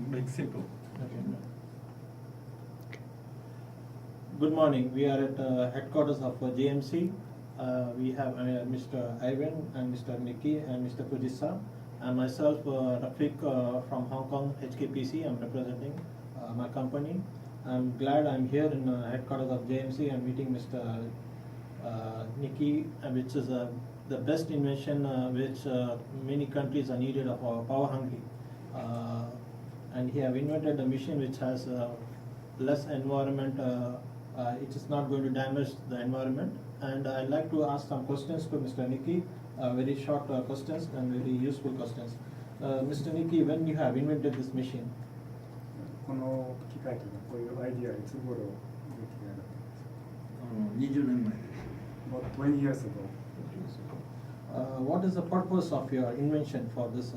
make simple. Okay. Good morning. We are at headquarters of JMC. We have Mr. Ivan and Mr. Nikki and Mr. Kujisa and myself, Rafiq from Hong Kong, HKPC. I'm representing my company. I'm glad I'm here in headquarters of JMC and meeting Mr. Nikki, which is the best invention which many countries are needed of power hungry. And he have invented a machine which has less environment. It is not going to damage the environment. And I'd like to ask some questions to Mr. Nikki, very short questions and very useful questions. Mr. Nikki, when you have invented this machine? この機械というかこういうアイディアいつ頃出来上がったんですか20年前です。About 20 years ago. What is the purpose of your invention for this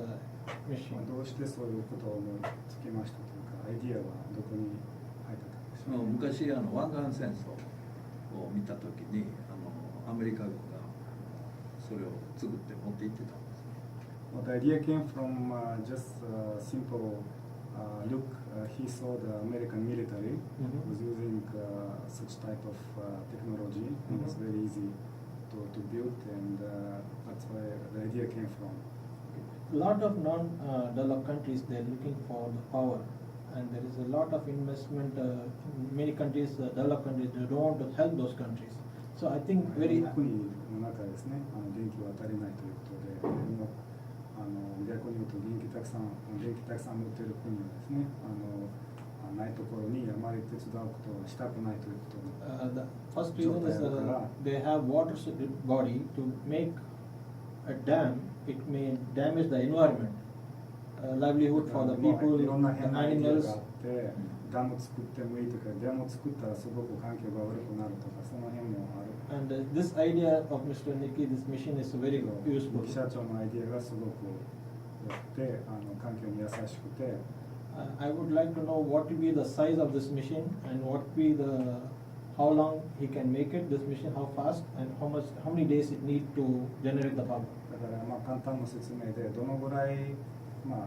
machine? どうしてそういうことを思いつきましたというかアイディアはどこに入ってたんでしょうか昔湾岸戦争を見たときにアメリカ軍がそれを作って持って行ってたんです。The idea came from just simple look. He saw the American military was using such type of technology, and it's very easy to build, and that's where the idea came from. A lot of non-developed countries, they're looking for the power, and there is a lot of investment. Many countries, developed countries, they don't want to help those countries. So I think very. 国の中ですね、電気は足りないということで、逆に言うと電気たくさん持っている国はですね、ないところにあまり手伝うことはしたくないということ。The first reason is they have water body to make a dam. It may damage the environment, livelihood for the people, いろんな the 変なアイディア animals. があって、ダム作ってもいいとか、ダム作ったらすごく環境が悪くなるとか、その辺もある。And this idea of Mr. Nikki, this machine is very useful. 社長のアイディアがすごく良くて、環境に優しくて。I would like to know what will be the size of this machine and what will be the how long he can make it, this machine, how fast and how many days it need to generate the power. だから簡単な説明でどのぐらい場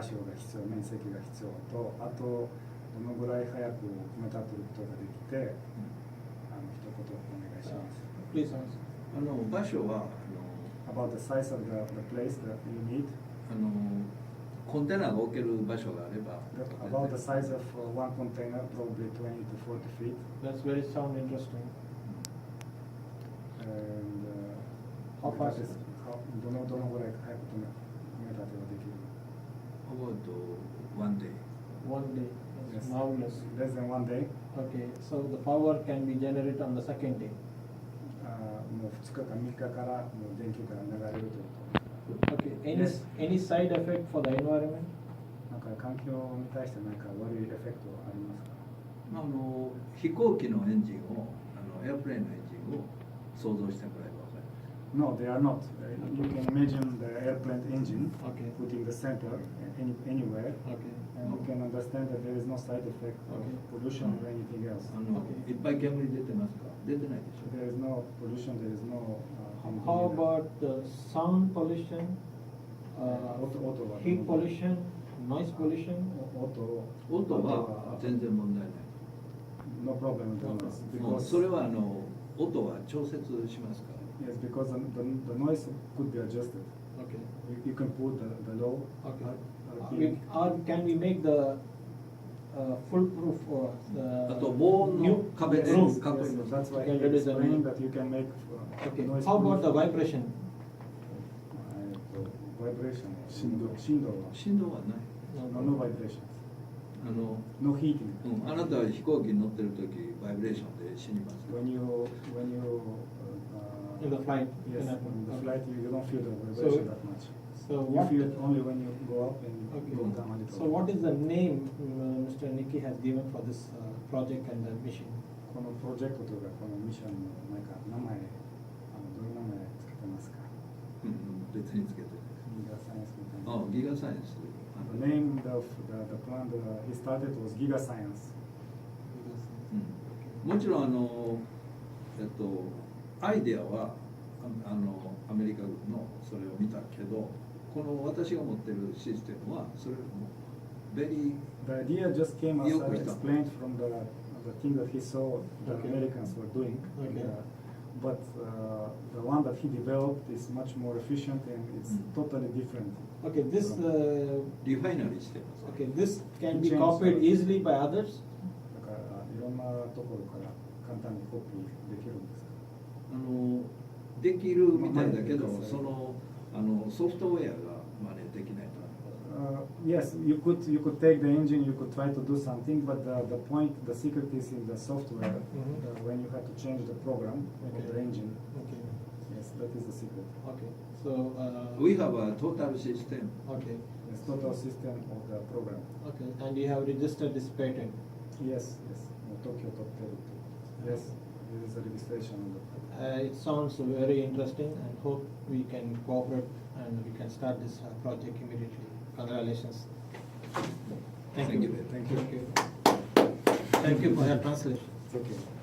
所が必要、面積が必要と、あとどのぐらい早く組み立てることができて、一言お願いします。Please answer. 場所はAbout the size of the place that you need. コンテナが置ける場所があれば。About the size of one container, probably 20 to 40 feet. That's very sound interesting. And how fast? どのぐらい早く組み立てができる About one day. One day. Yes. Marvelous. Less than one day. Okay, so the power can be generated on the second day. もう2日か3日からもう電気から流れるということ。Okay, any side effect for the environment? なんか環境に対して何か悪いエフェクトありますか？飛行機のエンジンをエアプレーンのエンジンを想像してもらえば分かる。No, they are not. You can imagine the airplane engine put in the center anywhere, and you can understand that there is no side effect of pollution or anything else. いっぱい煙出てますか？出てないでしょ。 There is no pollution, there is no How about the sound pollution, heat pollution, noise pollution? 音は全然問題ない。No problem with noise. それは音は調節しますから。Yes, because the noise could be adjusted. Okay. You can put the low. Okay. Or can we make the foolproof or the あと防音の壁で囲います。 That's why it's explaining that you can make noise. How about the vibration? Vibration. 振動はない。No vibrations. No heating. あなたは飛行機に乗ってる時バイブレーションで死にます。When you in the flight. Yes, in the flight you don't feel the vibration that much. So you feel it only when you go up and go down a little. So what is the name Mr. Nikki has given for this project and the mission? このプロジェクトとかこのミッションの名前どういう名前つけてますか？別につけてない。ギガサイエンスみたいな。ギガサイエンス。The name of the plan that he started was Giga Science. もちろんアイデアはアメリカ軍のそれを見たけど、この私が持ってるシステムはそれも very The idea just came as I よく来た。 explained from the thing that he saw the Okay. Americans were doing. Okay. But the one that he developed is much more efficient and it's totally different. Okay, this リファイナリーしてます okay, this can be Change. copied easily by others. だからいろんなところから簡単にコピーできるんですか？できるみたいだけど、まあそのソフトウェアが真似できないと。 Yes, you could take the engine, you could try to do something, but the point, the secret is in the software. When you have to change the program of the engine. Okay. Yes, that is the secret. Okay. So We have a total system. okay. Yes, total system of the program. Okay. And you have registered this patent. Yes, yes. Tokyo Top 32. Yes, there is a registration on the. It sounds very interesting, and hope we can cooperate and we can start this project immediately. Congratulations. Thank you. Thank you. Thank you for your translation. It's okay.